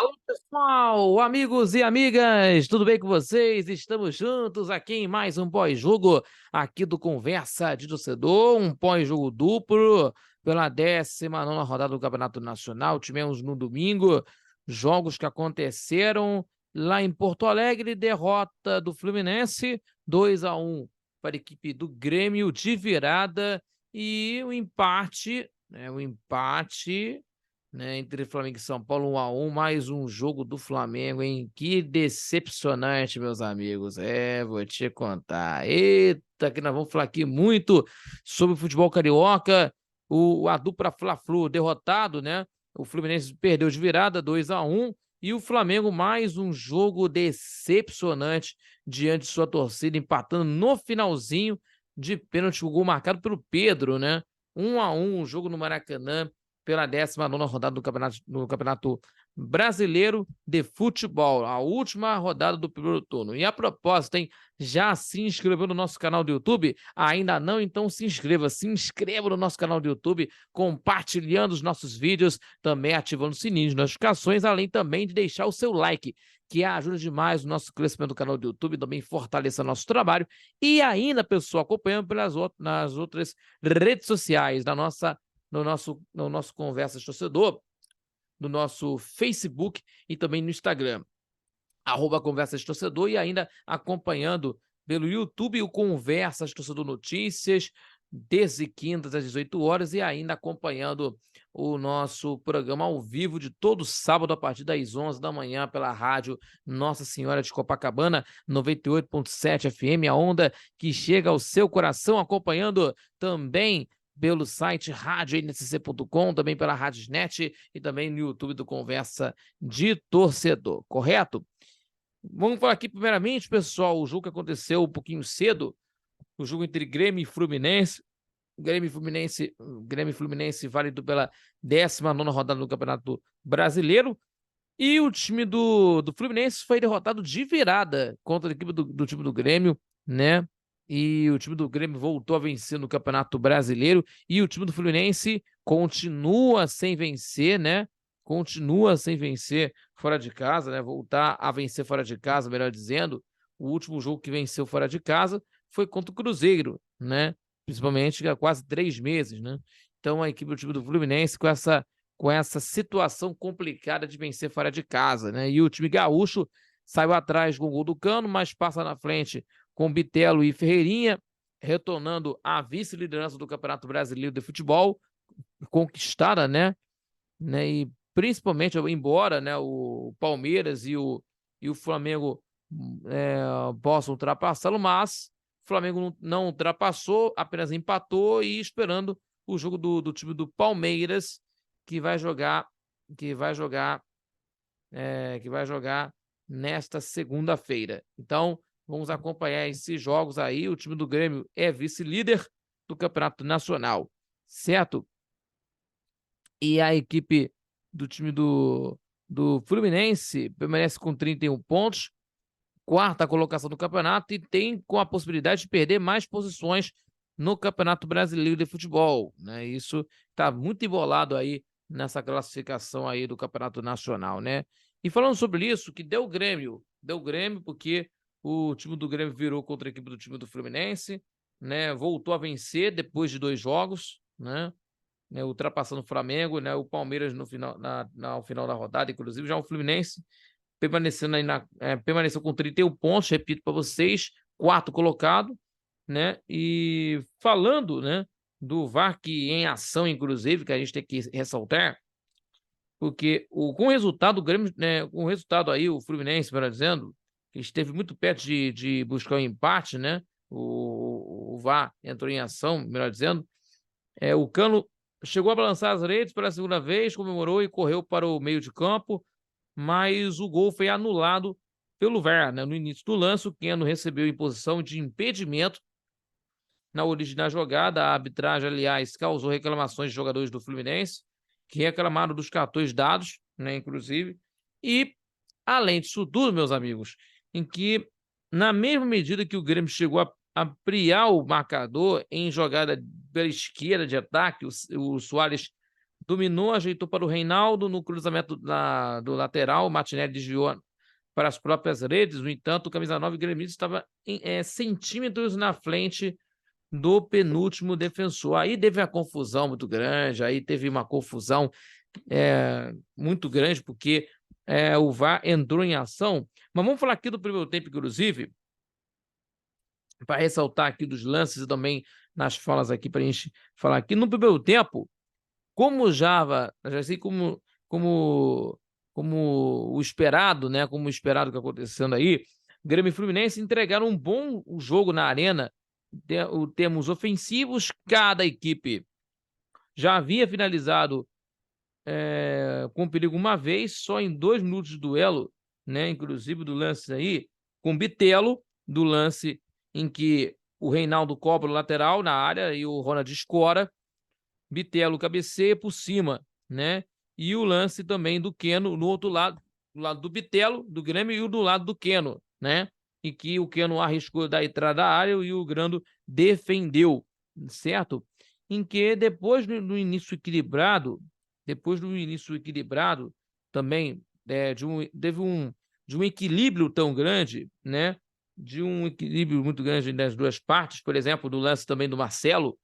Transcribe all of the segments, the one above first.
Alô, pessoal, amigos e amigas, tudo bem com vocês? Estamos juntos aqui em mais um pós-jogo aqui do Conversa de Torcedor, um pós-jogo duplo pela 19ª rodada do Campeonato Nacional. Tivemos no domingo jogos que aconteceram lá em Porto Alegre, derrota do Fluminense 2-1 para a equipe do Grêmio de virada e o empate, entre Flamengo e São Paulo, 1-1, mais um jogo do Flamengo, hein? Que decepcionante, meus amigos. Vou te contar. Eita, que nós vamos falar aqui muito sobre o futebol carioca. A dupla Fla-Flu derrotado, né? O Fluminense perdeu de virada, 2-1. E o Flamengo, mais um jogo decepcionante diante de sua torcida, empatando no finalzinho de pênalti, o gol marcado pelo Pedro, né? 1-1, um jogo no Maracanã pela 19ª rodada do Campeonato Brasileiro de Futebol, a última rodada do primeiro turno. E a propósito, hein, já se inscreveu no nosso canal do YouTube? Ainda não? Então se inscreva no nosso canal do YouTube, compartilhando os nossos vídeos, também ativando o sininho de notificações, além também de deixar o seu like, que ajuda demais o nosso crescimento do canal do YouTube, também fortaleça nosso trabalho. E ainda, pessoal, acompanhando nas outras redes sociais no nosso Conversa de Torcedor, no nosso Facebook e também no Instagram, @Conversa de Torcedor, e ainda acompanhando pelo YouTube o Conversa de Torcedor Notícias, desde quintas às 18 horas, e ainda acompanhando o nosso programa ao vivo de todo sábado a partir das 11 da manhã pela rádio Nossa Senhora de Copacabana, 98.7 FM, a onda que chega ao seu coração, acompanhando também pelo site radionSC.com, também pela Radiosnet e também no YouTube do Conversa de Torcedor, correto? Vamos falar aqui primeiramente, pessoal, o jogo que aconteceu um pouquinho cedo, o jogo entre Grêmio e Fluminense. Grêmio e Fluminense válido pela 19ª rodada do Campeonato Brasileiro. E o time do Fluminense foi derrotado de virada contra a equipe do time do Grêmio, né? E o time do Grêmio voltou a vencer no Campeonato Brasileiro. E o time do Fluminense continua sem vencer, né? Continua sem vencer fora de casa, né? Voltar a vencer fora de casa, melhor dizendo. O último jogo que venceu fora de casa foi contra o Cruzeiro, né? Principalmente há quase 3 meses, né? Então a equipe do time do Fluminense com essa situação complicada de vencer fora de casa, né? E o time gaúcho saiu atrás com o gol do Cano, mas passa na frente com Bitelo e Ferreirinha, retornando à vice-liderança do Campeonato Brasileiro de Futebol, conquistada, né? E principalmente, embora, né, o Palmeiras e o Flamengo possam ultrapassá-lo, mas o Flamengo não ultrapassou, apenas empatou, e esperando o jogo do time do Palmeiras, que vai jogar nesta segunda-feira. Então, vamos acompanhar esses jogos aí. O time do Grêmio é vice-líder do Campeonato Nacional, certo? E a equipe do time do Fluminense permanece com 31 pontos, quarta colocação do campeonato, e tem com a possibilidade de perder mais posições no Campeonato Brasileiro de Futebol, né? Isso está muito embolado aí nessa classificação aí do Campeonato Nacional, né? E falando sobre isso, que deu Grêmio porque o time do Grêmio virou contra a equipe do time do Fluminense, né? Voltou a vencer depois de 2 jogos, né? Ultrapassando o Flamengo, né? O Palmeiras no final, ao final da rodada, inclusive. Já o Fluminense permaneceu com 31 pontos, repito para vocês, quarto colocado, né? E falando, né, do VAR que em ação, inclusive, que a gente tem que ressaltar, porque com o resultado do Grêmio, né, com o resultado aí, o Fluminense, melhor dizendo, que esteve muito perto de buscar o empate, né? O VAR entrou em ação, melhor dizendo. O Cano chegou a balançar as redes pela segunda vez, comemorou e correu para o meio de campo, mas o gol foi anulado pelo VAR, né? No início do lance, o Keno recebeu em posição de impedimento na origem da jogada. A arbitragem, aliás, causou reclamações de jogadores do Fluminense, que reclamaram dos cartões dados, né, inclusive. E, além disso tudo, meus amigos, em que, na mesma medida que o Grêmio chegou a ampliar o marcador em jogada pela esquerda de ataque, o Soares dominou, ajeitou para o Reinaldo, no cruzamento do lateral, o Martinelli desviou para as próprias redes. No entanto, o camisa 9 gremista estava centímetros na frente do penúltimo defensor. Aí teve uma confusão muito grande, aí teve uma confusão muito grande, porque o VAR entrou em ação. Mas vamos falar aqui do primeiro tempo, inclusive, para ressaltar aqui dos lances e também nas falas aqui, para a gente falar aqui. No primeiro tempo, como já assim como o esperado, né? Como o esperado que acontecendo aí, Grêmio e Fluminense entregaram um bom jogo na arena. Temos ofensivos, cada equipe já havia finalizado com perigo uma vez, só em 2 minutos de duelo, né? Inclusive do lance aí, com Bitelo, do lance em que o Reinaldo cobra o lateral na área e o Ronald escora, Bitelo cabeceia por cima, né? E o lance também do Keno no outro lado, do lado do Bitelo, do Grêmio, e o do lado do Keno, né? Em que o Keno arriscou da entrada da área e o Grando defendeu, certo? Em que depois do início equilibrado, também de um equilíbrio tão grande, né? De um equilíbrio muito grande das duas partes, por exemplo, do lance também do Marcelo,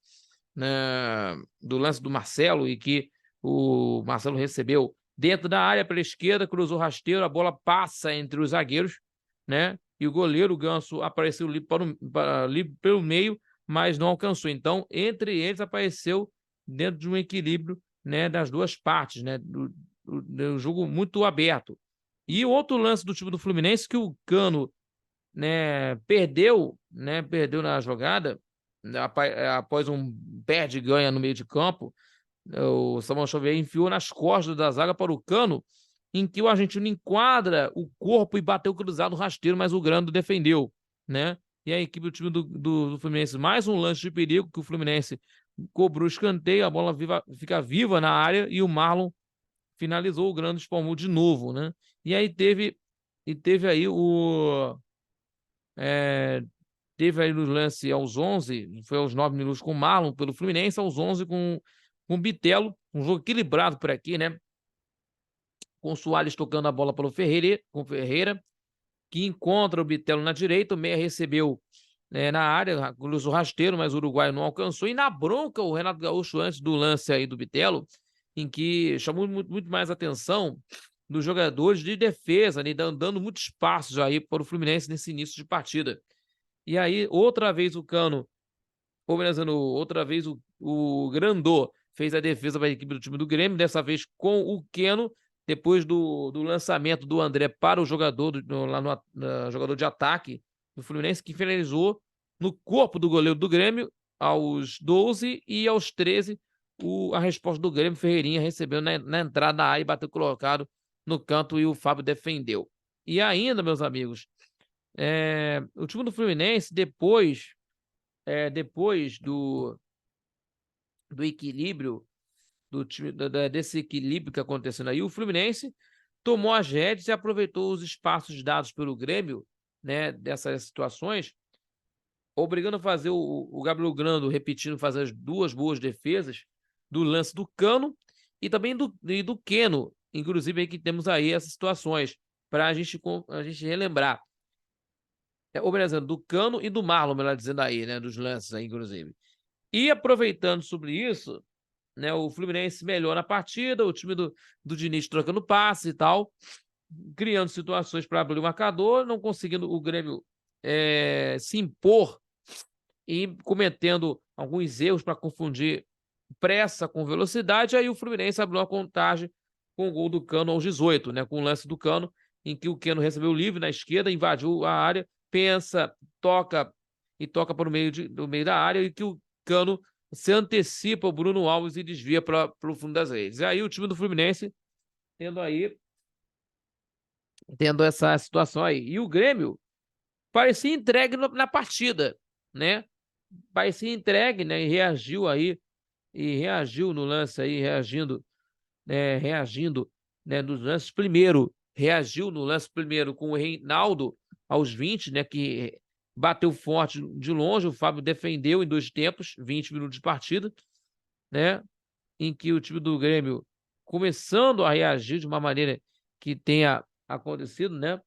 né, do lance do Marcelo, e que o Marcelo recebeu dentro da área pela esquerda, cruzou rasteiro, a bola passa entre os zagueiros, né? E o goleiro, o Ganso, apareceu livre pelo meio, mas não alcançou. Então, entre eles, apareceu dentro de um equilíbrio, né, das duas partes, né? Do jogo muito aberto. E outro lance do time do Fluminense, que o Cano, né, perdeu na jogada, após um perde-ganha no meio de campo. O Samuel Xavier enfiou nas costas da zaga para o Cano, em que o argentino enquadra o corpo e bateu cruzado rasteiro, mas o Grando defendeu, né? E a equipe do time do Fluminense, mais um lance de perigo, que o Fluminense cobrou o escanteio, a bola fica viva na área e o Marlon finalizou, o Grando espalmou de novo, né? E aí teve aí teve aí no lance aos 11, foi aos 9 minutos com o Marlon pelo Fluminense, aos 11 com o Bitelo, um jogo equilibrado por aqui, né? Com o Soares tocando a bola pelo Ferreira, que encontra o Bitelo na direita, o meia recebeu na área, cruzou rasteiro, mas o uruguaio não alcançou, e na bronca o Renato Gaúcho, antes do lance aí do Bitelo, em que chamou muito mais atenção dos jogadores de defesa, né, dando muitos passos aí para o Fluminense nesse início de partida. E aí, outra vez o Cano, outra vez o Grandô fez a defesa para a equipe do time do Grêmio, dessa vez com o Keno, depois do lançamento do André para o jogador, jogador de ataque do Fluminense, que finalizou no corpo do goleiro do Grêmio aos 12, e aos 13 a resposta do Grêmio, Ferreirinha recebeu na entrada da área e bateu colocado no canto, e o Fábio defendeu. E ainda, meus amigos, o time do Fluminense, depois do equilíbrio do time, desse equilíbrio que aconteceu aí, o Fluminense tomou as rédeas e aproveitou os espaços dados pelo Grêmio, né, dessas situações, obrigando a fazer o Gabriel Grando repetindo, fazer as duas boas defesas do lance do Cano e também do Keno, inclusive aí que temos aí essas situações para a gente relembrar. O Brasil do Cano e do Marlon, melhor dizendo aí, né, dos lances aí, inclusive. E aproveitando sobre isso, né, o Fluminense melhora a partida, o time do Diniz trocando passe e tal, criando situações para abrir o marcador, não conseguindo o Grêmio se impor e cometendo alguns erros para confundir pressa com velocidade. Aí o Fluminense abriu a contagem com o gol do Cano aos 18, né, com o lance do Cano, em que o Keno recebeu livre na esquerda, invadiu a área, pensa, toca para o meio da área, e que o Cano se antecipa o Bruno Alves e desvia para o fundo das redes. E aí o time do Fluminense tendo essa situação aí. E o Grêmio parecia entregue na partida, né? Parecia entregue, né? E reagiu no lance aí, reagindo, né, nos lances. Reagiu no lance primeiro com o Reinaldo aos 20, né, que bateu forte de longe, o Fábio defendeu em 2 tempos, 20 minutos de partida, né? em que o time do Grêmio começando a reagir de uma maneira que tenha acontecido, né?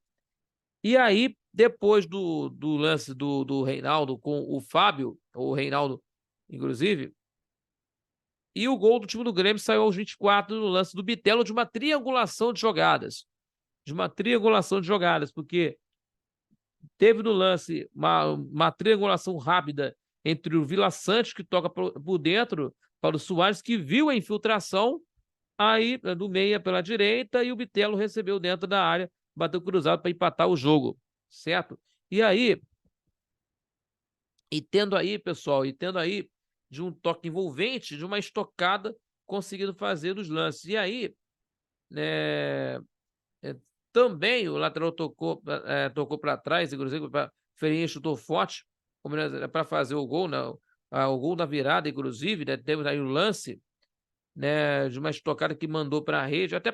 E aí, depois do lance do Reinaldo com o Fábio, o Reinaldo, inclusive, e o gol do time do Grêmio saiu aos 24 no lance do Bitelo de uma triangulação de jogadas. De uma triangulação de jogadas, porque teve no lance uma triangulação rápida entre o Vila Santos, que toca por dentro, para o Soares, que viu a infiltração, aí do meia pela direita, e o Bitelo recebeu dentro da área, bateu cruzado para empatar o jogo, certo? E aí, pessoal, de um toque envolvente, de uma estocada, conseguindo fazer os lances. E aí, né, também o lateral tocou para trás, inclusive, Ferreirinha chutou forte para fazer o gol, né, o gol da virada, inclusive, né, teve aí o lance, né, de uma estocada que mandou para a rede, até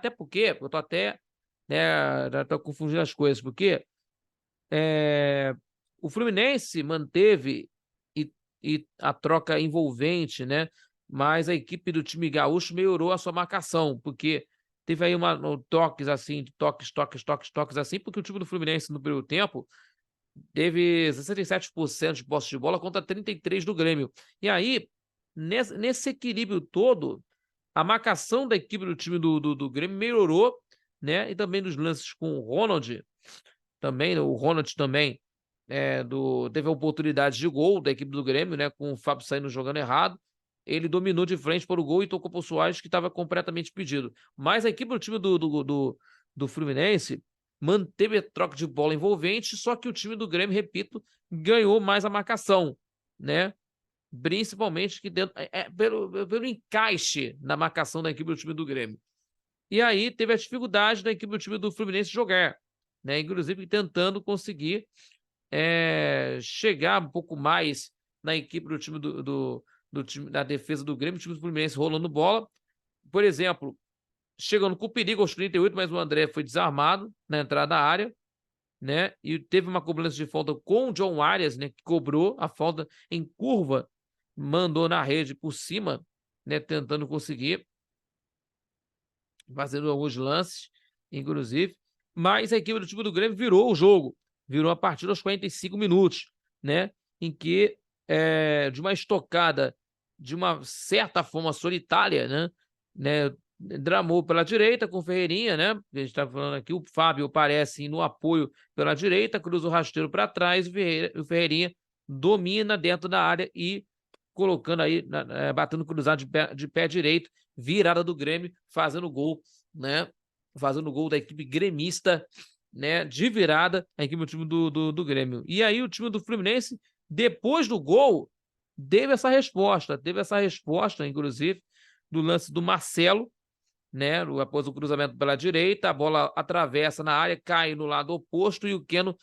porque eu tô até, né, já tô confundindo as coisas, porque o Fluminense manteve e a troca envolvente, né? Mas a equipe do time gaúcho melhorou a sua marcação, porque teve aí toques assim, toques assim, porque o time do Fluminense no primeiro tempo teve 67% de posse de bola contra 33% do Grêmio. E aí, nesse equilíbrio todo, a marcação da equipe do time do Grêmio melhorou, né? E também nos lances com o Ronald, o Ronald também teve a oportunidade de gol da equipe do Grêmio, né? Com o Fábio saindo jogando errado. Ele dominou de frente para o gol e tocou para o Soares, que estava completamente pedido. Mas a equipe do time do Fluminense manteve a troca de bola envolvente, só que o time do Grêmio, repito, ganhou mais a marcação, né? Principalmente pelo encaixe na marcação da equipe do time do Grêmio. E aí teve a dificuldade da equipe do time do Fluminense jogar, né? Inclusive tentando conseguir chegar um pouco mais na equipe do time do time da defesa do Grêmio, o time do Fluminense rolando bola. Por exemplo, chegando com perigo aos 38, mas o André foi desarmado na entrada da área, né? E teve uma cobrança de falta com o John Arias, né? Que cobrou a falta em curva, mandou na rede por cima, né? Tentando conseguir, fazendo alguns lances, inclusive. Mas a equipe do time do Grêmio virou o jogo, virou a partida aos 45 minutos, né? Em que, de uma estocada de uma certa forma solitária, né? Dramou pela direita com o Ferreirinha, né? A gente está falando aqui, o Fábio aparece no apoio pela direita, cruza o rasteiro para trás, o Ferreirinha domina dentro da área e colocando aí, batendo cruzado de pé direito, virada do Grêmio, fazendo gol, né? Fazendo gol da equipe gremista, né? De virada, a equipe do time do Grêmio. E aí o time do Fluminense, depois do gol, teve essa resposta, inclusive, do lance do Marcelo, né? Após o cruzamento pela direita, a bola atravessa na área, cai no lado oposto e o Keno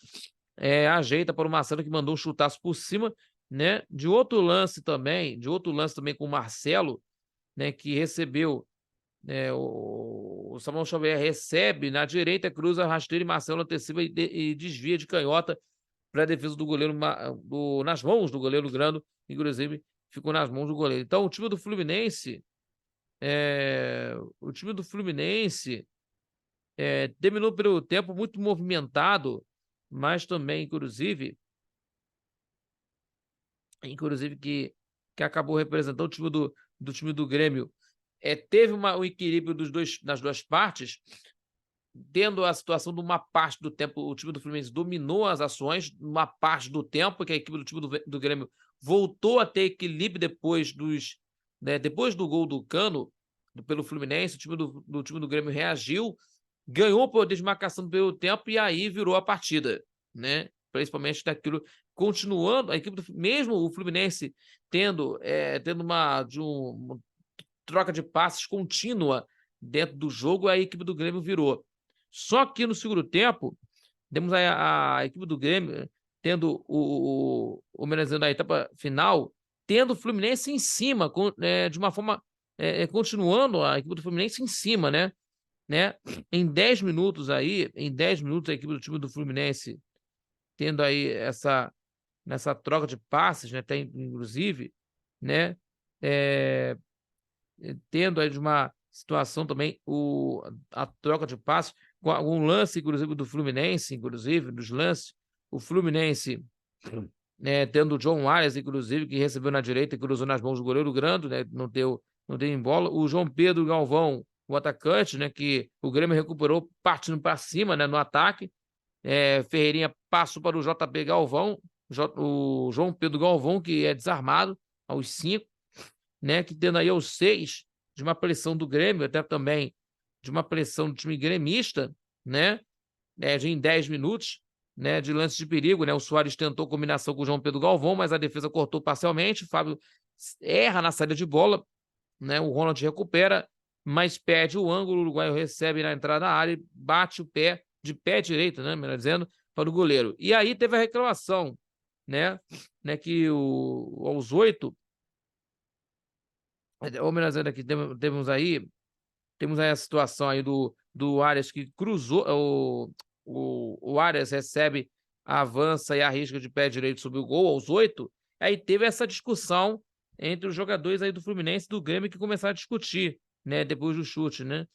ajeita para o Marcelo, que mandou um chutaço por cima, né? De outro lance também com o Marcelo, né? Que recebeu, né? O Samuel Xavier recebe na direita, cruza rasteiro e Marcelo antecipa e desvia de canhota para a defesa do goleiro nas mãos do goleiro Grando, inclusive ficou nas mãos do goleiro. Então o time do Fluminense terminou pelo tempo muito movimentado, mas também, inclusive que acabou representando o time do time do Grêmio. Teve um equilíbrio das duas partes, tendo a situação de uma parte do tempo, o time do Fluminense dominou as ações, uma parte do tempo, que a equipe do time do Grêmio voltou a ter equilíbrio depois do gol do Cano, pelo Fluminense, o time do time do Grêmio reagiu, ganhou o poder de marcação pelo tempo e aí virou a partida, né? Principalmente daquilo, continuando, a equipe mesmo o Fluminense tendo uma troca de passes contínua dentro do jogo, a equipe do Grêmio virou. Só que no segundo tempo, temos a equipe do Grêmio tendo homenageando a etapa final, tendo o Fluminense em cima, de uma forma, continuando a equipe do Fluminense em cima, né? Em 10 minutos a equipe do time do Fluminense tendo aí nessa troca de passes, né? Inclusive, né? tendo aí de uma situação também a troca de passos, com algum lance, inclusive, do Fluminense, inclusive, dos lances, o Fluminense tendo o John Arias, inclusive, que recebeu na direita e cruzou nas mãos do goleiro Grando, né, não deu em bola, o João Pedro Galvão, o atacante, né, que o Grêmio recuperou partindo para cima, né, no ataque, Ferreirinha passou para o JP Galvão, o João Pedro Galvão, que é desarmado aos 5, né, que tendo aí aos 6 de uma pressão do Grêmio, até também de uma pressão do time gremista, né, em 10 minutos, né, de lance de perigo, né, o Soares tentou combinação com o João Pedro Galvão, mas a defesa cortou parcialmente, o Fábio erra na saída de bola, né, o Ronald recupera, mas perde o ângulo, o uruguaio recebe na entrada da área e bate o pé, de pé direito, né, melhor dizendo, para o goleiro. E aí teve a reclamação, né que aos 8, ou melhor dizendo, aqui temos aí a situação aí do Arias que cruzou, o Arias recebe, avança e arrisca de pé direito sobre o gol aos 8, aí teve essa discussão entre os jogadores aí do Fluminense e do Grêmio que começaram a discutir, né, depois do chute, né?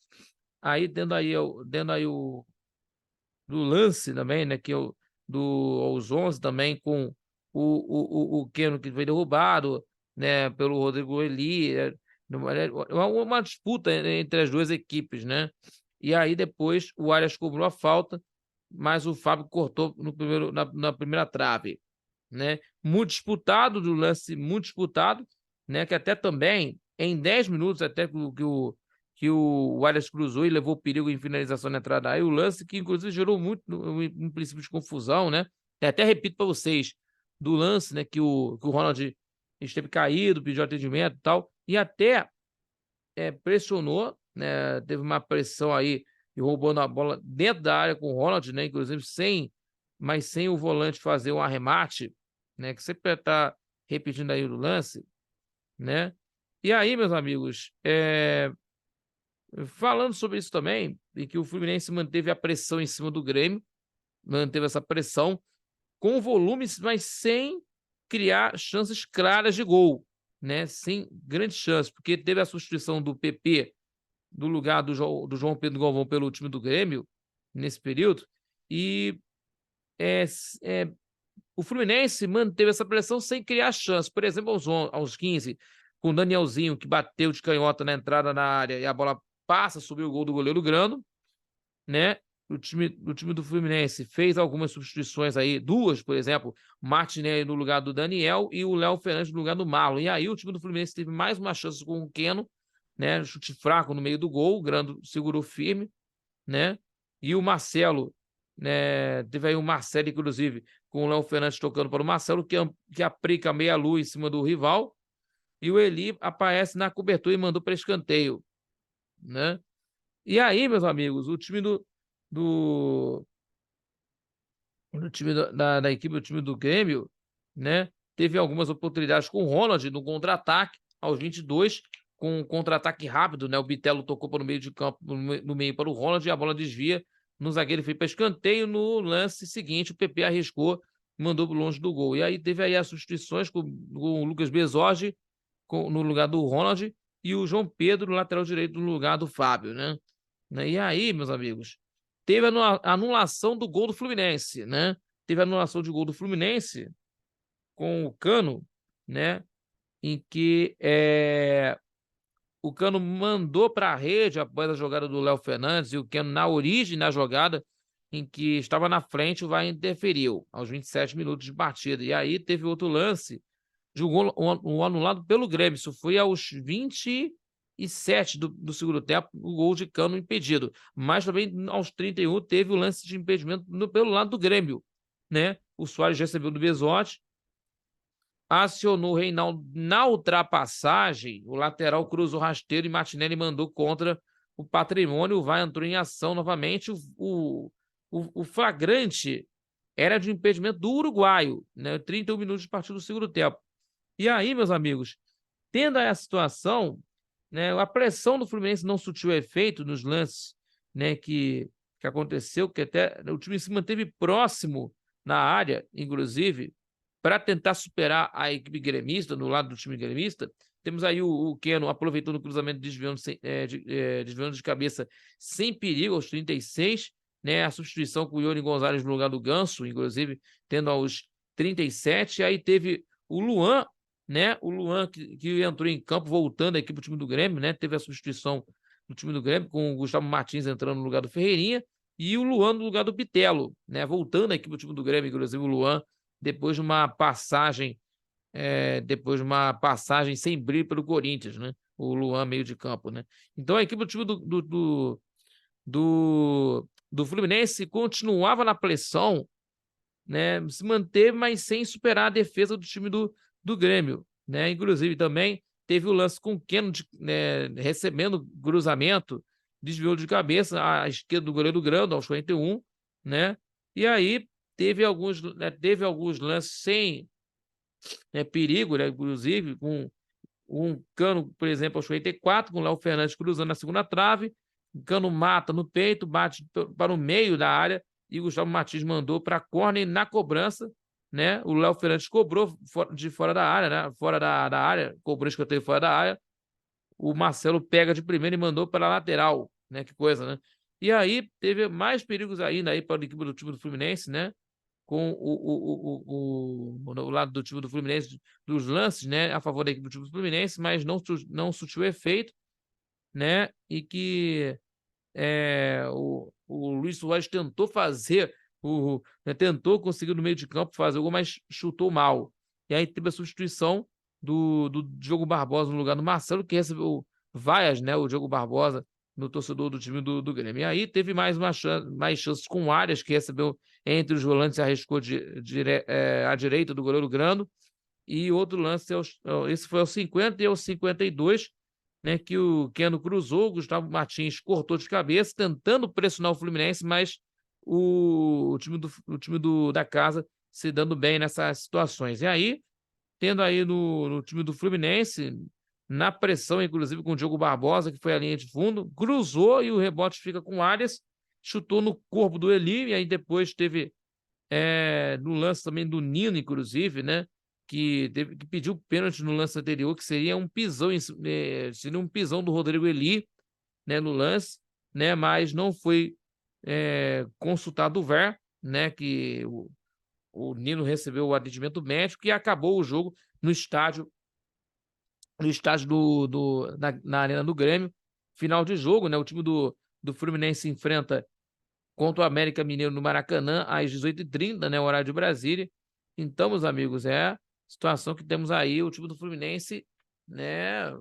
Aí dentro aí o do lance também, né, que aos 11 também com o Keno que foi derrubado, né, pelo Rodrigo Eli, uma disputa entre as duas equipes, né? E aí depois o Arias cobrou a falta, mas o Fábio cortou na primeira trave, né? Muito disputado, do lance muito disputado, né? Que até também em 10 minutos até que o Arias cruzou e levou perigo em finalização na entrada da área, o lance que inclusive gerou muito um princípio de confusão, né? Até repito para vocês do lance, né? Que o Ronald esteve caído, pediu atendimento e tal, e até pressionou, né? Teve uma pressão aí e roubando a bola dentro da área com o Ronald, né? Inclusive sem o volante fazer um arremate, né? Que sempre está repetindo aí o lance, né? E aí, meus amigos, falando sobre isso também, e que o Fluminense manteve a pressão em cima do Grêmio, manteve essa pressão com volumes, mas sem criar chances claras de gol, né? Sem grandes chances, porque teve a substituição do PP do lugar do João Pedro Galvão pelo time do Grêmio nesse período, e o Fluminense manteve essa pressão sem criar chance. Por exemplo, aos 15, com o Danielzinho, que bateu de canhota na entrada na área e a bola passa, subiu o gol do goleiro Grando, né? O time do Fluminense fez algumas substituições aí, duas, por exemplo, Martinelli no lugar do Daniel e o Léo Fernandes no lugar do Marlon. E aí o time do Fluminense teve mais uma chance com o Keno, né? Chute fraco no meio do gol, o Grando segurou firme, né? E o Marcelo, né? Teve aí o Marcelo, inclusive, com o Léo Fernandes tocando para o Marcelo, que aplica meia-lua em cima do rival, e o Eli aparece na cobertura e mandou para escanteio, né? E aí, meus amigos, o time da equipe, o time do Grêmio, né? Teve algumas oportunidades com o Ronald no contra-ataque, aos 22, com um contra-ataque rápido, né? O Bitelo tocou para o meio de campo, no meio para o Ronald, e a bola desvia no zagueiro, foi para escanteio. No lance seguinte, o PP arriscou, mandou longe do gol. E aí teve aí as substituições com o Lucas Besorge no lugar do Ronald e o João Pedro, no lateral direito, no lugar do Fábio, né? E aí, meus amigos, teve a anulação do gol do Fluminense, né? Teve a anulação de gol do Fluminense com o Cano, né? Em que o Cano mandou para a rede após a jogada do Léo Fernandes, e o Cano, na origem da jogada, em que estava na frente, o VAR interferiu aos 27 minutos de partida. E aí teve outro lance de um anulado pelo Grêmio. Isso foi aos 27 do segundo tempo, o gol de Cano impedido. Mas também aos 31 teve o lance de impedimento pelo lado do Grêmio, né? O Soares recebeu do Bezotti, acionou o Reinaldo na ultrapassagem, o lateral cruzou o rasteiro e Martinelli mandou contra o Patrimônio. O VAR entrou em ação novamente. O flagrante era de impedimento do uruguaio, né? 31 minutos de partida do segundo tempo. E aí, meus amigos, tendo essa situação, né, a pressão do Fluminense não surtiu efeito nos lances, né, que aconteceu, que até o time se manteve próximo na área, inclusive, para tentar superar a equipe gremista, no lado do time gremista, Temos aí o Keno aproveitando o cruzamento, desviando de cabeça sem perigo aos 36, né? A substituição com o Ione Gonzalez no lugar do Ganso, inclusive, tendo aos 37. Aí teve o Luan, né? O Luan que entrou em campo, voltando aqui para o time do Grêmio, né? Teve a substituição do time do Grêmio, com o Gustavo Martins entrando no lugar do Ferreirinha e o Luan no lugar do Bitelo, né? Voltando aqui para o time do Grêmio, inclusive o Luan, depois de uma passagem sem brilho pelo Corinthians, né? O Luan meio de campo, né? Então a equipe do time do Fluminense continuava na pressão, né? Se manteve, mas sem superar a defesa do time do Grêmio, né? Inclusive também teve o lance com o Keno, né, recebendo cruzamento, desviou de cabeça à esquerda do goleiro Grando, aos 41, né? E aí teve alguns lances sem, né, perigo, né? Inclusive com um Cano, por exemplo, aos 44, com o Léo Fernandes cruzando na segunda trave, o Cano mata no peito, bate para o meio da área e o Gustavo Martins mandou para a córner na cobrança, né? O Léo Fernandes cobrou de fora da área, né? Fora da área, cobrou escanteio fora da área. O Marcelo pega de primeira e mandou para a lateral, né? Que coisa, né? E aí teve mais perigos ainda aí para a equipe do time do Fluminense, né? Com o lado do time do Fluminense, dos lances, né, a favor da equipe do time do Fluminense, mas não surtiu efeito, né, e que o Luis Soares tentou fazer, né, tentou conseguir no meio de campo fazer o gol, mas chutou mal. E aí teve a substituição do Diogo Barbosa no lugar do Marcelo, que recebeu vaias, né, o Diogo Barbosa, no torcedor do time do Grêmio. E aí teve mais chances com o Arias, que recebeu entre os volantes e arriscou à direita do goleiro Grando. E outro lance, esse foi aos 50 e aos 52, né, que o Keno cruzou, o Gustavo Martins cortou de cabeça, tentando pressionar o Fluminense, mas o time da casa se dando bem nessas situações. E aí, tendo aí no time do Fluminense, na pressão, inclusive com o Diogo Barbosa, que foi a linha de fundo, cruzou e o rebote fica com o Arias, chutou no corpo do Eli, e aí depois teve no lance também do Nino, inclusive, né? Que pediu pênalti no lance anterior, que seria um pisão, seria um pisão do Rodrigo Eli, né, no lance, né? Mas não foi consultado o VAR, né? Que o Nino recebeu o atendimento médico e acabou o jogo no estádio na Arena do Grêmio. Final de jogo, né? O time do Fluminense enfrenta contra o América Mineiro no Maracanã às 18h30, né? Horário de Brasília. Então, meus amigos, é a situação que temos aí, o time do Fluminense, né?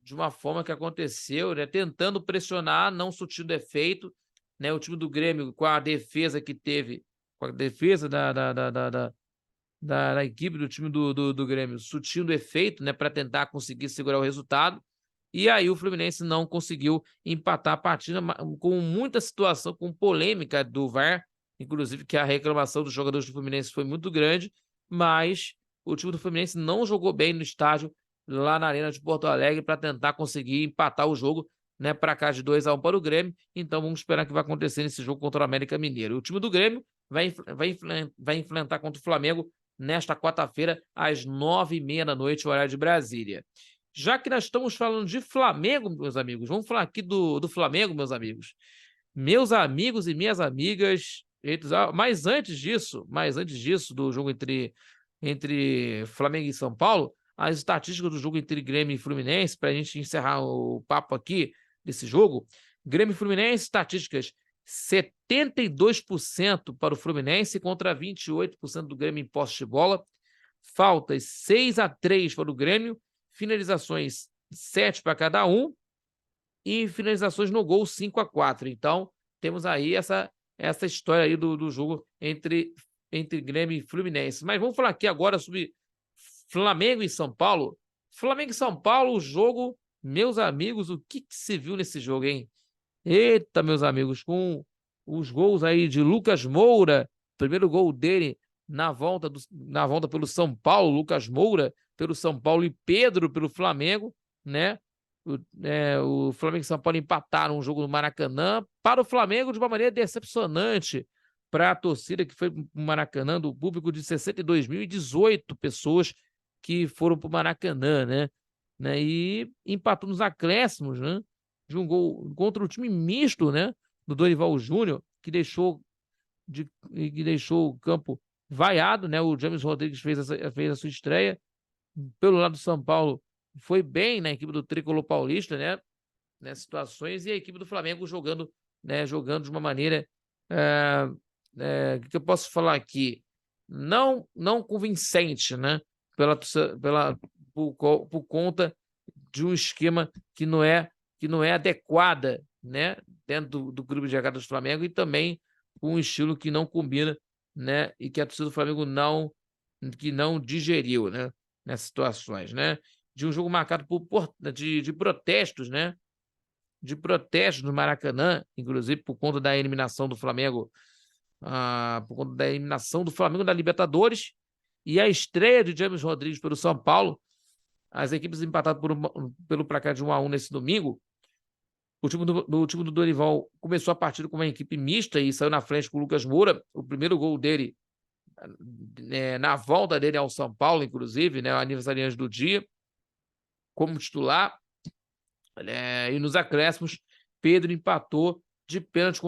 De uma forma que aconteceu, né? Tentando pressionar, não surtindo efeito, né? O time do Grêmio, com a defesa que teve, com a defesa da equipe do time do Grêmio, surtindo efeito, né, para tentar conseguir segurar o resultado. E aí o Fluminense não conseguiu empatar a partida, com muita situação, com polêmica do VAR, inclusive que a reclamação dos jogadores do Fluminense foi muito grande, mas o time do Fluminense não jogou bem no estádio, lá na Arena de Porto Alegre, para tentar conseguir empatar o jogo, né, para cá de 2-1 para o Grêmio. Então vamos esperar o que vai acontecer nesse jogo contra o América Mineiro. O time do Grêmio vai enfrentar contra o Flamengo nesta quarta-feira, às 9h30 da noite, horário de Brasília. Já que nós estamos falando de Flamengo, meus amigos, vamos falar aqui do Flamengo, meus amigos. Meus amigos e minhas amigas, mas antes disso, do jogo entre Flamengo e São Paulo, as estatísticas do jogo entre Grêmio e Fluminense, para a gente encerrar o papo aqui desse jogo. Grêmio e Fluminense, estatísticas: 72% para o Fluminense contra 28% do Grêmio em posse de bola. Faltas 6-3 para o Grêmio. Finalizações 7 para cada um. E finalizações no gol 5-4. Então, temos aí essa história aí do jogo entre Grêmio e Fluminense. Mas vamos falar aqui agora sobre Flamengo e São Paulo. Flamengo e São Paulo, o jogo, meus amigos, o que se viu nesse jogo, hein? Eita, meus amigos, com os gols aí de Lucas Moura, primeiro gol dele na volta pelo São Paulo, Lucas Moura pelo São Paulo e Pedro pelo Flamengo, né? O Flamengo e São Paulo empataram um jogo no Maracanã, para o Flamengo de uma maneira decepcionante, para a torcida que foi para o Maracanã, do público de 62.018 pessoas que foram para o Maracanã, né? né? E empatou nos acréscimos, né? De um gol contra o time misto, né? Do Dorival Júnior, que deixou o campo vaiado, né? O James Rodrigues fez a sua estreia. Pelo lado do São Paulo, foi bem na equipe do Tricolor Paulista, né? Nessas situações, e a equipe do Flamengo jogando, né? Jogando de uma maneira. Que eu posso falar aqui? Não convincente, né? Por conta de um esquema que não é adequada, né? Dentro do grupo de regatas do Flamengo, e também com um estilo que não combina, né? E que a torcida do Flamengo não digeriu, né? Nessas situações, né? De um jogo marcado de protestos, né? De protestos no Maracanã, inclusive por conta da eliminação do Flamengo, da Libertadores, e a estreia de James Rodrigues pelo São Paulo. As equipes empatadas pelo placar de 1-1 nesse domingo. O time do Dorival começou a partida com uma equipe mista e saiu na frente com o Lucas Moura. O primeiro gol dele, na volta dele ao São Paulo, inclusive, né, o aniversariante do dia, como titular. E nos acréscimos, Pedro empatou de pênalti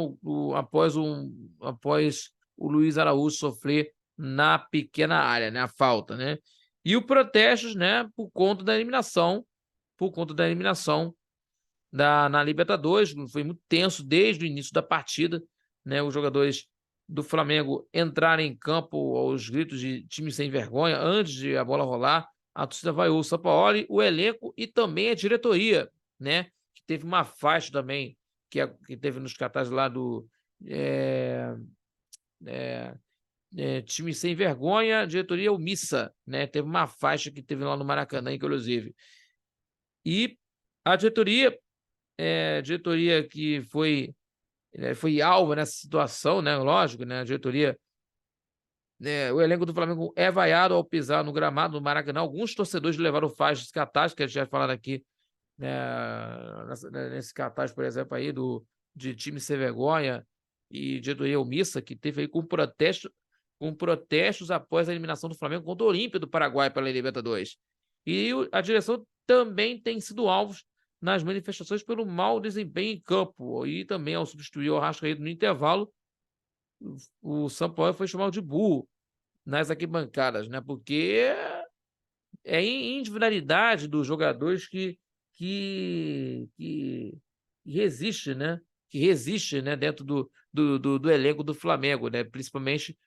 após o Luiz Araújo sofrer na pequena área, né, a falta, né? E o protestos, né, por conta da eliminação na Libertadores. Foi muito tenso desde o início da partida, né? Os jogadores do Flamengo entrarem em campo aos gritos de time sem vergonha antes de a bola rolar. A torcida vaiou o Sampaoli, o elenco e também a diretoria, né? Que teve uma faixa também que teve nos cartazes lá do time sem vergonha, diretoria omissa, né? Teve uma faixa que teve lá no Maracanã, inclusive. E a diretoria que foi alvo nessa situação, né? Lógico, né? A diretoria, o elenco do Flamengo é vaiado ao pisar no gramado do Maracanã. Alguns torcedores levaram faixas cartazes, que a gente já falado aqui, né? Nesse cartaz, por exemplo, aí de time sem vergonha e diretoria omissa, que teve aí com protestos após a eliminação do Flamengo contra o Olímpia do Paraguai pela Libertadores. E a direção também tem sido alvo nas manifestações pelo mau desempenho em campo. E também, ao substituir o Arrascaeta no intervalo, o Sampaoli foi chamado de burro nas arquibancadas, né? Porque é individualidade dos jogadores que resiste, né? Que resiste, né? Dentro do elenco do Flamengo, né? Principalmente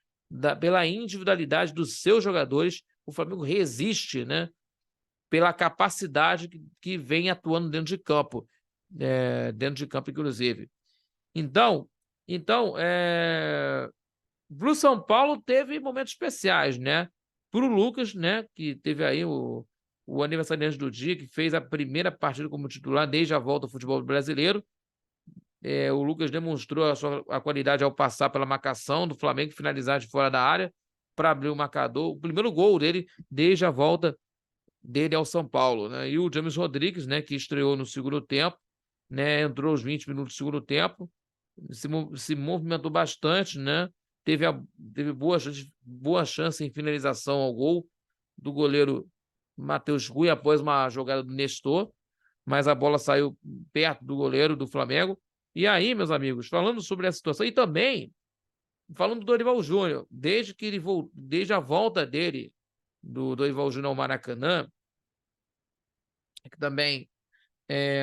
pela individualidade dos seus jogadores, o Flamengo resiste, né? Pela capacidade que vem atuando dentro de campo, inclusive. Então, para o São Paulo teve momentos especiais, né? Para o Lucas, né? Que teve aí o aniversariante do dia, que fez a primeira partida como titular desde a volta ao futebol brasileiro. O Lucas demonstrou a qualidade ao passar pela marcação do Flamengo e finalizar de fora da área para abrir o marcador. O primeiro gol dele desde a volta dele ao São Paulo, né? E o James Rodrigues, né, que estreou no segundo tempo, né, entrou aos 20 minutos do segundo tempo, se movimentou bastante, né? Teve boa chance em finalização ao gol do goleiro Matheus Rui após uma jogada do Nestor, mas a bola saiu perto do goleiro do Flamengo. E aí, meus amigos, falando sobre essa situação, e também falando do Dorival Júnior, desde a volta dele, do Dorival Júnior ao Maracanã, que também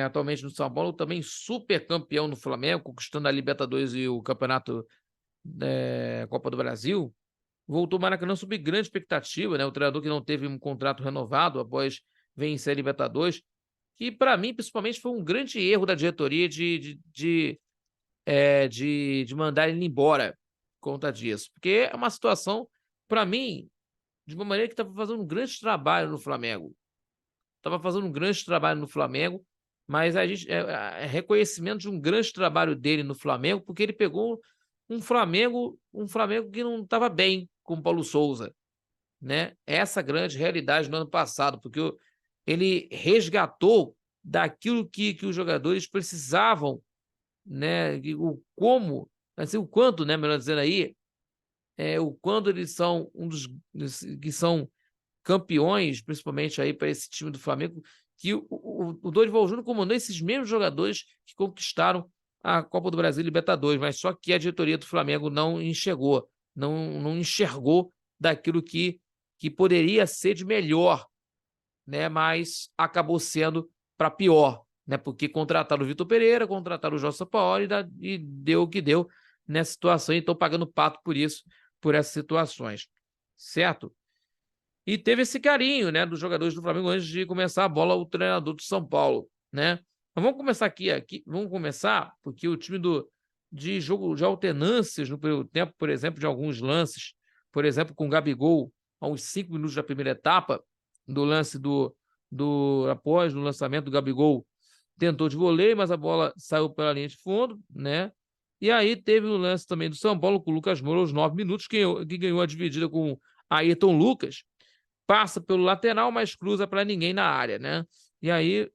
atualmente no São Paulo, também super campeão no Flamengo, conquistando a Libertadores e o Campeonato Copa do Brasil, voltou ao Maracanã sob grande expectativa, né? O treinador que não teve um contrato renovado após vencer a Libertadores, que para mim, principalmente, foi um grande erro da diretoria de mandar ele embora por conta disso, porque é uma situação, para mim, de uma maneira que estava fazendo um grande trabalho no Flamengo. Mas a gente reconhecimento de um grande trabalho dele no Flamengo, porque ele pegou um Flamengo que não estava bem com o Paulo Souza, né? Essa grande realidade no ano passado, porque ele resgatou daquilo que os jogadores precisavam, né? O quanto, né? Melhor dizendo aí, o quanto eles são que são campeões, principalmente aí para esse time do Flamengo, que o Dorival Júnior comandou esses mesmos jogadores que conquistaram a Copa do Brasil e Libertadores, mas só que a diretoria do Flamengo não enxergou, não enxergou daquilo que poderia ser de melhor, né? Mas acabou sendo para pior, né? Porque contrataram o Vitor Pereira, contrataram o Jorge Sampaoli e deu o que deu nessa situação, e estão pagando pato por isso, por essas situações, certo? E teve esse carinho, né, dos jogadores do Flamengo antes de começar a bola, o treinador do São Paulo, né? Mas vamos começar aqui, vamos começar, porque o time de jogo de alternâncias no primeiro tempo, por exemplo, de alguns lances, por exemplo, com o Gabigol, aos 5 minutos da primeira etapa, do lance após o lançamento do Gabigol, tentou de voleio, mas a bola saiu pela linha de fundo, né? E aí teve o lance também do São Paulo com o Lucas Moura aos 9 minutos, que ganhou a dividida com Ayrton Lucas, passa pelo lateral, mas cruza para ninguém na área, né? E aí,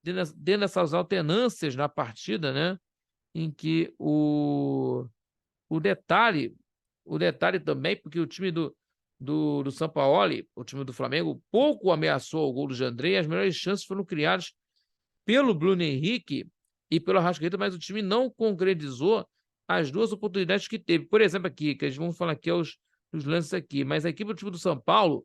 dentro dessas alternâncias na partida, né? Em que o detalhe também, porque o time do Sampaoli, o time do Flamengo, pouco ameaçou o gol do Jandrei, as melhores chances foram criadas pelo Bruno Henrique e pelo Arrascaeta, mas o time não concretizou as duas oportunidades que teve. Por exemplo, aqui, que a gente vamos falar aqui os lances aqui, mas a equipe do time do São Paulo,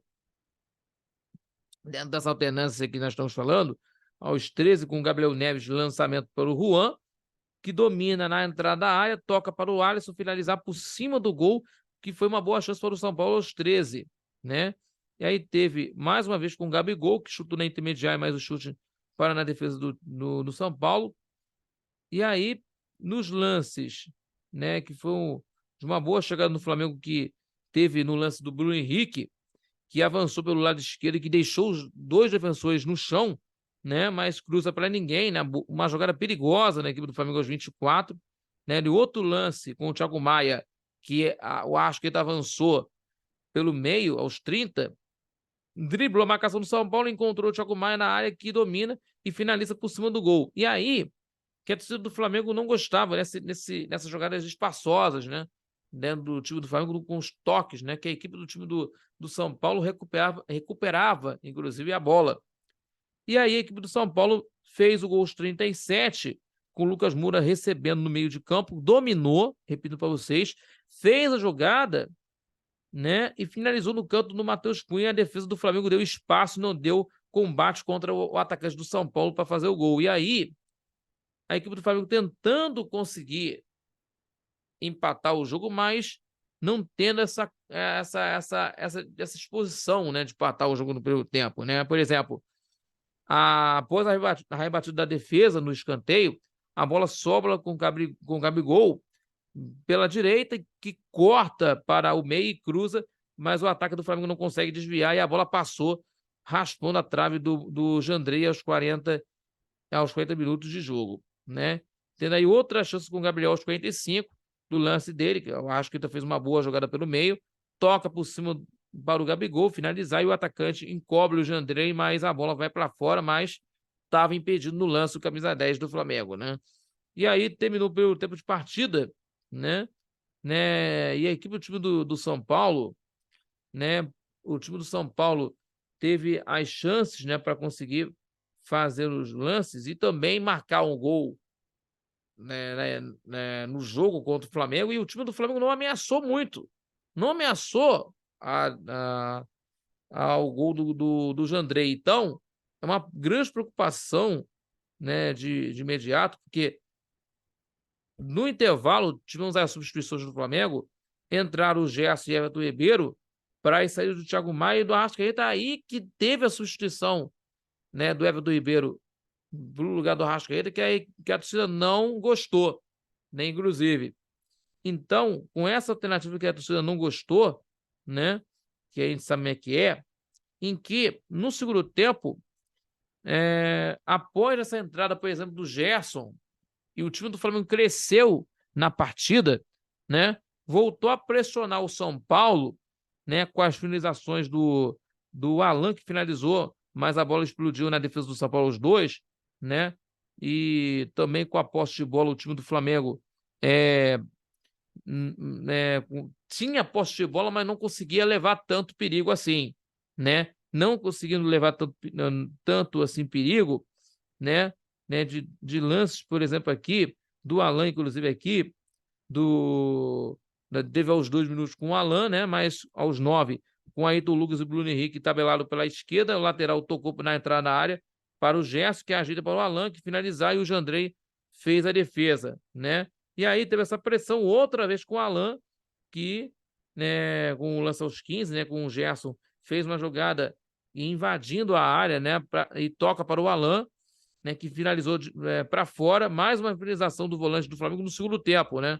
dentro dessa alternância que nós estamos falando, aos 13, com o Gabriel Neves, lançamento para o Juan, que domina na entrada da área, toca para o Alisson finalizar por cima do gol, que foi uma boa chance para o São Paulo aos 13, né? E aí teve, mais uma vez, com o Gabigol, que chutou na intermediária, mas o chute para na defesa do São Paulo. E aí, nos lances, né, que foi de uma boa chegada no Flamengo, que teve no lance do Bruno Henrique, que avançou pelo lado esquerdo e que deixou os dois defensores no chão, né? Mas cruza para ninguém, né? Uma jogada perigosa na equipe do Flamengo aos 24, né? E outro lance com o Thiago Maia, que o Arrascaeta avançou pelo meio aos 30, driblou a marcação do São Paulo, encontrou o Thiago Maia na área, que domina e finaliza por cima do gol. E aí, que a torcida do Flamengo não gostava nessas jogadas espaçosas, né? Dentro do time do Flamengo, com os toques, né? Que a equipe do time do São Paulo recuperava, inclusive, a bola. E aí a equipe do São Paulo fez o gol aos 37, com o Lucas Moura recebendo no meio de campo, dominou, repito para vocês, fez a jogada, né? E finalizou no canto do Matheus Cunha. A defesa do Flamengo deu espaço, não deu combate contra o atacante do São Paulo para fazer o gol. E aí, a equipe do Flamengo tentando conseguir empatar o jogo, mas não tendo essa exposição, né, de empatar o jogo no primeiro tempo, né? Por exemplo, após a rebatida da defesa no escanteio, a bola sobra com o Gabigol pela direita, que corta para o meio e cruza, mas o ataque do Flamengo não consegue desviar e a bola passou raspando a trave do Jandrei aos 40 minutos de jogo, né? Tendo aí outra chance com o Gabriel aos 45, do lance dele, que eu acho que ele fez uma boa jogada pelo meio, toca por cima para o Gabigol finalizar e o atacante encobre o Jandrei, mas a bola vai para fora, mas estava impedido no lance o camisa 10 do Flamengo, né? E aí terminou pelo tempo de partida, né? E a equipe do time do São Paulo, né? O time do São Paulo teve as chances, né, para conseguir fazer os lances e também marcar um gol, né, no jogo contra o Flamengo, e o time do Flamengo não ameaçou muito. Não ameaçou ao gol do Jandrei. Então, é uma grande preocupação, né, de imediato, porque no intervalo tivemos as substituições do Flamengo, entraram o Gerson e Everton Ribeiro para a saída do Thiago Maia e do Arrascaeta, aí que teve a substituição, né, do Everton Ribeiro no lugar do Arrascaeta, que a torcida não gostou, né, inclusive. Então, com essa alternativa que a torcida não gostou, né, que a gente sabe como é que é, em que, no segundo tempo, após essa entrada, por exemplo, do Gerson, e o time do Flamengo cresceu na partida, né, voltou a pressionar o São Paulo, né, com as finalizações do Alan, que finalizou, mas a bola explodiu na defesa do São Paulo, os dois, né, e também com a posse de bola, o time do Flamengo tinha posse de bola, mas não conseguia levar tanto perigo assim, né? não conseguindo levar tanto assim perigo, né, de lances, por exemplo, aqui, do Alan, inclusive aqui, teve aos 2 minutos com o Alan, né, mas aos 9, com Ayrton Lucas e Bruno Henrique tabelado pela esquerda, o lateral tocou na entrada da área para o Gerson, que ajeita para o Alan, que finalizar, e o Jandrei fez a defesa, né? E aí teve essa pressão outra vez com o Alan, que, né, com o lance aos 15, né, com o Gerson, fez uma jogada invadindo a área, né, e toca para o Alan, né, que finalizou para fora, mais uma finalização do volante do Flamengo no segundo tempo, né?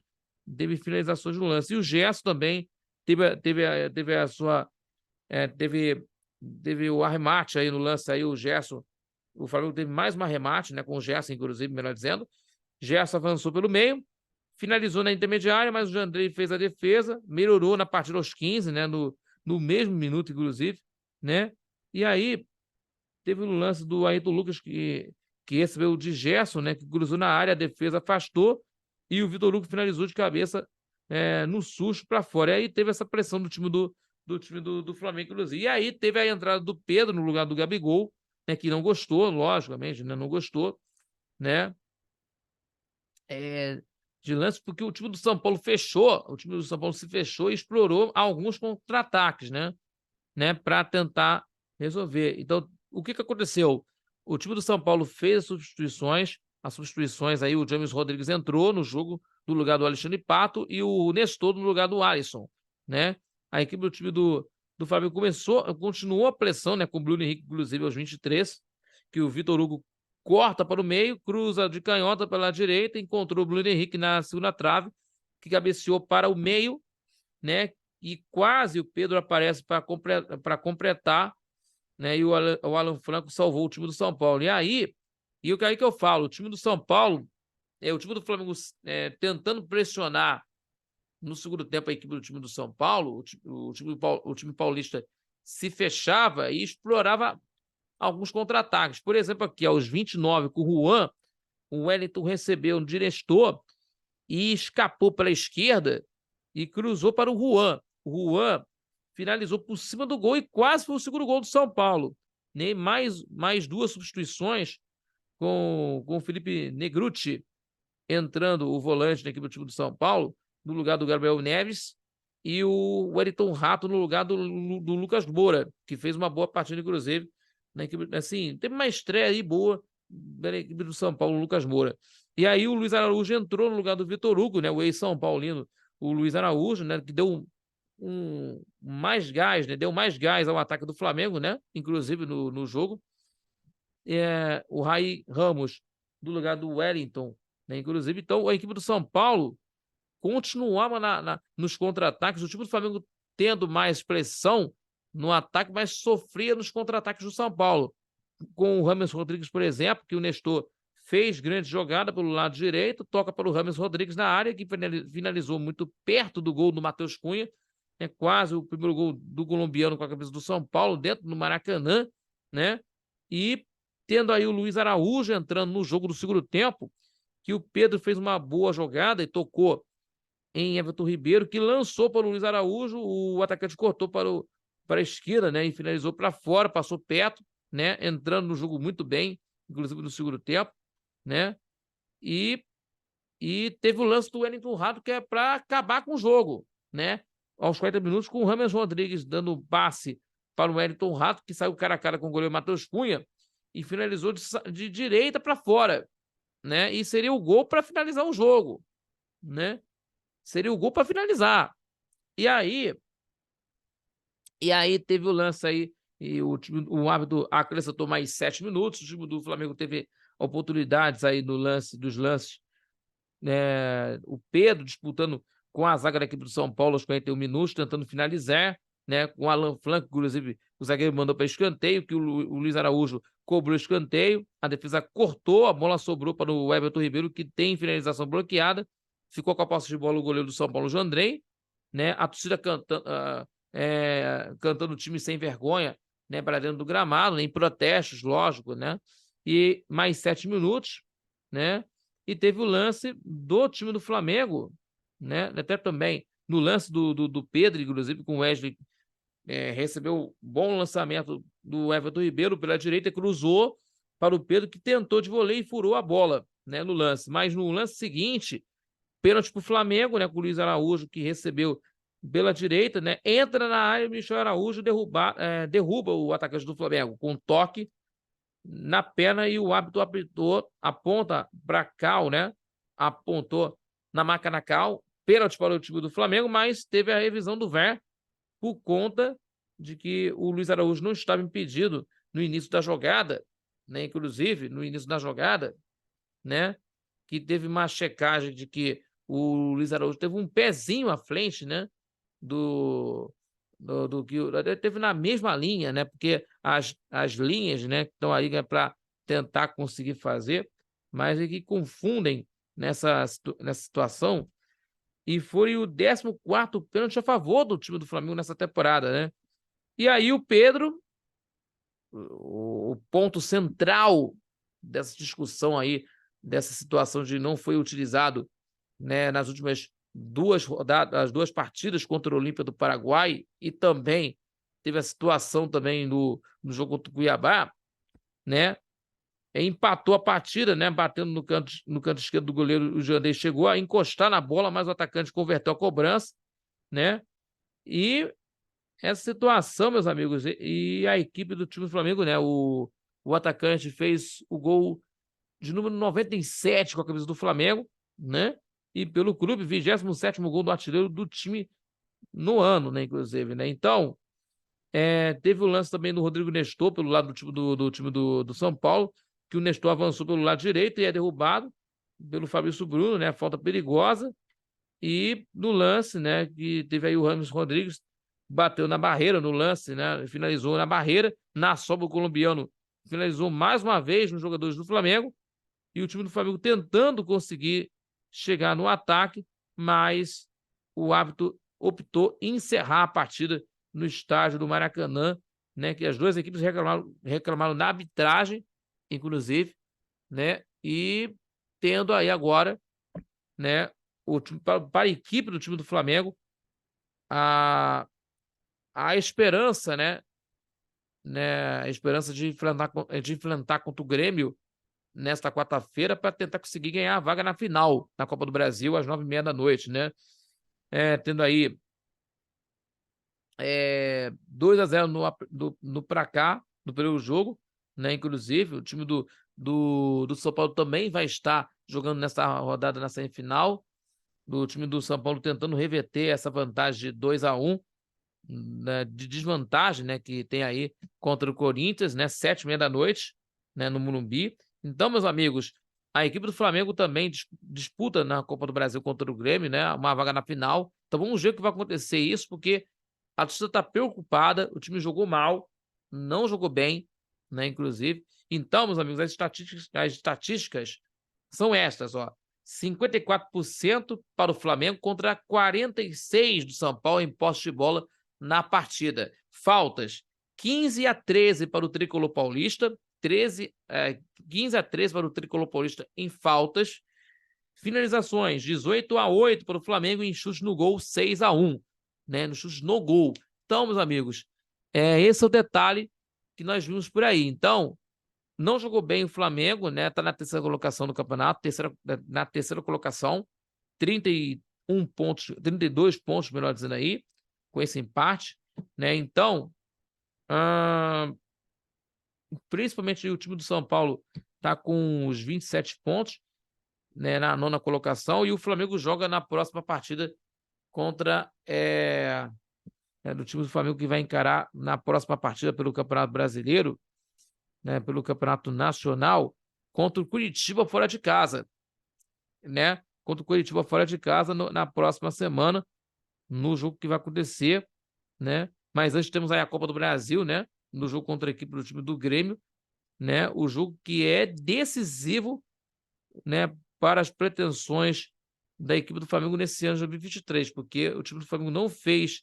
Teve finalizações no lance. E o Gerson também teve a sua. Teve o arremate aí no lance aí, o Gerson. O Flamengo teve mais um arremate, né? Com o Gerson, inclusive, melhor dizendo. Gerson avançou pelo meio, finalizou na intermediária, mas o Jandrei fez a defesa, melhorou na partida aos 15, né? No mesmo minuto, inclusive, né? E aí teve o lance do Ayrton Lucas que recebeu o de Gerson, né? Que cruzou na área, a defesa afastou e o Vitor Hugo finalizou de cabeça no susto para fora. E aí teve essa pressão do time do Flamengo, inclusive. E aí teve a entrada do Pedro no lugar do Gabigol, né? Que não gostou, logicamente, né? Não gostou, né? De lance, porque o time do São Paulo fechou, o time do São Paulo se fechou e explorou alguns contra-ataques, né? Para tentar resolver. Então, o que aconteceu? O time do São Paulo fez as substituições aí, o James Rodrigues entrou no jogo no lugar do Alexandre Pato e o Nestor no lugar do Alisson, né? A equipe do time do Flamengo continuou a pressão, né, com o Bruno Henrique, inclusive, aos 23, que o Vitor Hugo corta para o meio, cruza de canhota pela direita, encontrou o Bruno Henrique na segunda trave, que cabeceou para o meio, né? E quase o Pedro aparece para completar, né? E o Alan Franco salvou o time do São Paulo. E aí que eu falo, o time do São Paulo, o time do Flamengo tentando pressionar no segundo tempo a equipe do time do São Paulo, o time paulista se fechava e explorava alguns contra-ataques. Por exemplo, aqui aos 29 com o Juan, o Wellington recebeu um diretor e escapou pela esquerda e cruzou para o Juan. O Juan finalizou por cima do gol e quase foi o segundo gol do São Paulo. Nem mais duas substituições com o Felipe Negrucci entrando, o volante da equipe do time do São Paulo, no lugar do Gabriel Neves, e o Wellington Rato no lugar do Lucas Moura, que fez uma boa partida, inclusive, na equipe. Assim, teve uma estreia aí boa da equipe do São Paulo, o Lucas Moura. E aí o Luiz Araújo entrou no lugar do Vitor Hugo, né, o ex-São Paulino, o Luiz Araújo, né, que deu mais gás, né, deu mais gás ao ataque do Flamengo, né, inclusive no jogo. O Raí Ramos, do lugar do Wellington, né, inclusive. Então, a equipe do São Paulo continuava nos contra-ataques, o time do Flamengo tendo mais pressão no ataque, mas sofria nos contra-ataques do São Paulo. Com o Rames Rodrigues, por exemplo, que o Nestor fez grande jogada pelo lado direito, toca para o Rames Rodrigues na área, que finalizou muito perto do gol do Matheus Cunha, quase o primeiro gol do colombiano com a camisa do São Paulo, dentro do Maracanã, né? E tendo aí o Luiz Araújo entrando no jogo do segundo tempo, que o Pedro fez uma boa jogada e tocou em Everton Ribeiro, que lançou para o Luiz Araújo, o atacante cortou para a esquerda, né? E finalizou para fora, passou perto, né? Entrando no jogo muito bem, inclusive no segundo tempo, né? E teve o lance do Wellington Rato, que é para acabar com o jogo, né? Aos 40 minutos, com o Rames Rodrigues dando um passe para o Wellington Rato, que saiu cara a cara com o goleiro Matheus Cunha e finalizou de direita para fora, né? E seria o gol para finalizar o jogo, né? Seria o gol para finalizar. E aí teve o lance aí, e o árbitro acrescentou mais 7 minutos, o time do Flamengo teve oportunidades aí dos lances, né? O Pedro disputando com a zaga da equipe do São Paulo aos 41 minutos, tentando finalizar, né? Com o Alan Franco, inclusive, o zagueiro mandou para escanteio, que o Luiz Araújo cobrou escanteio, a defesa cortou, a bola sobrou para o Everton Ribeiro, que tem finalização bloqueada, ficou com a posse de bola o goleiro do São Paulo, Jandrei, né? A torcida cantando o time sem vergonha, né? Para dentro do gramado, né? Em protestos, lógico, né? E mais 7 minutos, né? E teve o lance do time do Flamengo, né? Até também no lance do Pedro, inclusive com o Wesley recebeu bom lançamento do Everton Ribeiro pela direita, cruzou para o Pedro, que tentou de voleio e furou a bola, né, no lance. Mas no lance seguinte, pênalti para o Flamengo, né, com o Luiz Araújo, que recebeu pela direita, né, entra na área, o Michel Araújo derruba o atacante do Flamengo com um toque na perna e o árbitro aponta para Cal, né, apontou na marca na Cal, pênalti para o time do Flamengo, mas teve a revisão do VAR por conta de que o Luiz Araújo não estava impedido no início da jogada, né, inclusive no início da jogada, né, que teve uma checagem de que o Luiz Araújo teve um pezinho à frente, né, do que teve na mesma linha, né, porque as linhas, né, que estão aí para tentar conseguir fazer, mas é que confundem nessa situação, e foi o 14º pênalti a favor do time do Flamengo nessa temporada, né? E aí o Pedro, o ponto central dessa discussão aí, dessa situação de não foi utilizado, né, nas últimas duas rodadas, as duas partidas contra o Olímpia do Paraguai, e também teve a situação também no jogo contra o Cuiabá, né? Empatou a partida, né? Batendo no canto esquerdo do goleiro, o Jandei chegou a encostar na bola, mas o atacante converteu a cobrança, né? E essa situação, meus amigos, e a equipe do time do Flamengo, né? O atacante fez o gol de número 97 com a camisa do Flamengo, né? E pelo clube, 27º gol do artilheiro do time no ano, né? Inclusive, né? Então, teve o lance também do Rodrigo Nestor pelo lado do time do São Paulo, que o Nestor avançou pelo lado direito e é derrubado pelo Fabrício Bruno, né? Falta perigosa. E no lance, né, que teve aí o Rames Rodrigues, bateu na barreira no lance, né, finalizou na barreira, na sobra o colombiano finalizou mais uma vez nos jogadores do Flamengo, e o time do Flamengo tentando conseguir chegar no ataque, mas o árbitro optou em encerrar a partida no estádio do Maracanã, né, que as duas equipes reclamaram da arbitragem, inclusive, né, e tendo aí agora, né, para a equipe do time do Flamengo a esperança, né, a esperança de enfrentar contra o Grêmio nesta quarta-feira para tentar conseguir ganhar a vaga na final na Copa do Brasil às 9h30 da noite, né? Tendo aí 2-0 no pra cá, no primeiro jogo, né? Inclusive, o time do São Paulo também vai estar jogando nessa rodada na semifinal, do time do São Paulo tentando reverter essa vantagem de 2-1, né, de desvantagem, né, que tem aí contra o Corinthians, né, 7h30 da noite, né, no Morumbi. Então, meus amigos, a equipe do Flamengo também disputa na Copa do Brasil contra o Grêmio, né, uma vaga na final. Então vamos ver o que vai acontecer isso, porque a torcida está preocupada, o time jogou mal, não jogou bem, né, inclusive. Então, meus amigos, as estatísticas são estas, ó. 54% para o Flamengo contra 46% do São Paulo em posse de bola na partida. Faltas: 15-13 para o Tricolor Paulista, 15-13 para o Tricolor Paulista em faltas. Finalizações: 18-8 para o Flamengo em chutes no gol, 6-1, né, no chutes no gol. Então, meus amigos, esse é o detalhe que nós vimos por aí. Então, não jogou bem o Flamengo, né? Tá na terceira colocação do campeonato, na terceira colocação, 31 pontos, 32 pontos, melhor dizendo aí, com esse empate, né? Então, principalmente o time do São Paulo tá com os 27 pontos, né, na nona colocação, e o Flamengo joga na próxima partida contra do time do Flamengo, que vai encarar na próxima partida pelo Campeonato Brasileiro, né, pelo Campeonato Nacional, contra o Curitiba fora de casa, né? Contra o Curitiba fora de casa na próxima semana, no jogo que vai acontecer, né? Mas antes temos aí a Copa do Brasil, né? No jogo contra a equipe do time do Grêmio, né? O jogo que é decisivo, né, para as pretensões da equipe do Flamengo nesse ano de 2023, porque o time do Flamengo não fez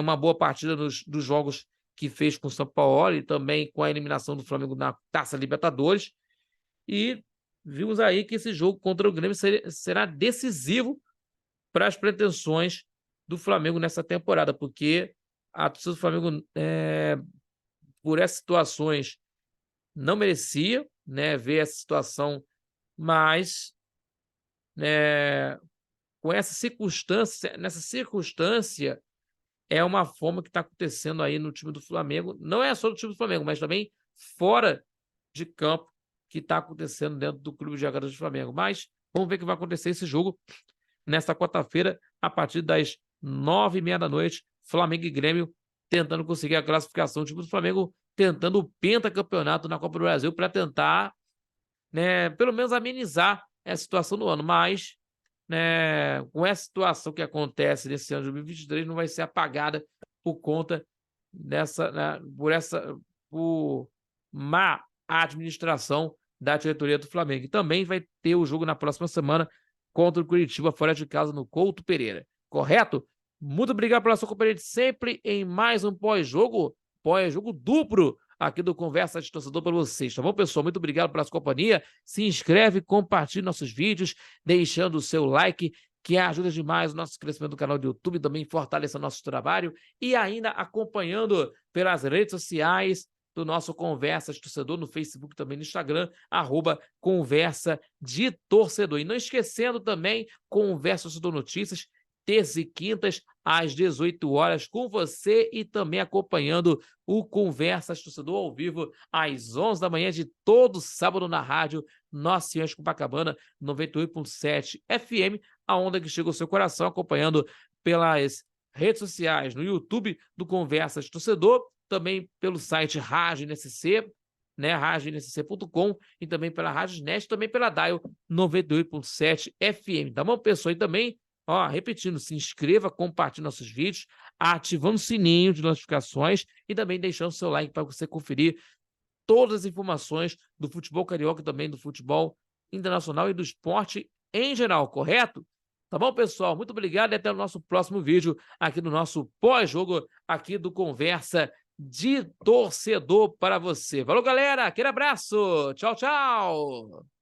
uma boa partida dos jogos que fez com o São Paulo e também com a eliminação do Flamengo na Taça Libertadores. E vimos aí que esse jogo contra o Grêmio será decisivo para as pretensões do Flamengo nessa temporada, porque a torcida do Flamengo, por essas situações, não merecia, né, ver essa situação, mas, com nessa circunstância, é uma forma que está acontecendo aí no time do Flamengo. Não é só do time do Flamengo, mas também fora de campo que está acontecendo dentro do Clube de Jogadores do Flamengo. Mas vamos ver o que vai acontecer esse jogo nesta quarta-feira, a partir das 9h30 da noite. Flamengo e Grêmio tentando conseguir a classificação. O time do Flamengo tentando o pentacampeonato na Copa do Brasil para tentar, né, pelo menos amenizar essa situação do ano. Mas, né, com essa situação que acontece nesse ano de 2023, não vai ser apagada por conta dessa, né, por má administração da diretoria do Flamengo. E também vai ter o jogo na próxima semana contra o Curitiba, fora de casa, no Couto Pereira. Correto? Muito obrigado pela sua companhia de sempre em mais um pós-jogo duplo aqui do Conversa de Torcedor para vocês, tá bom, pessoal? Muito obrigado pela sua companhia. Se inscreve, compartilhe nossos vídeos, deixando o seu like, que ajuda demais o nosso crescimento do canal do YouTube, também fortalece o nosso trabalho, e ainda acompanhando pelas redes sociais do nosso Conversa de Torcedor, no Facebook, também no Instagram, @Conversa de Torcedor. E não esquecendo também, Conversa Torcedor Notícias, terças e quintas, às 18 horas, com você, e também acompanhando o Conversas Torcedor ao vivo, às 11 da manhã de todo sábado na rádio Nossa Senhora de Copacabana, 98.7 FM, a onda que chega ao seu coração, acompanhando pelas redes sociais, no YouTube do Conversas Torcedor, também pelo site Rádio NSC, né, radionSC.com, e também pela Rádio Net, também pela Dial 98.7 FM, tá bom, pessoal? E também, repetindo, se inscreva, compartilhe nossos vídeos, ativando o sininho de notificações e também deixando seu like para você conferir todas as informações do futebol carioca, também do futebol internacional e do esporte em geral, correto? Tá bom, pessoal? Muito obrigado e até o nosso próximo vídeo aqui no nosso pós-jogo aqui do Conversa de Torcedor para você. Valeu, galera! Aquele abraço! Tchau, tchau!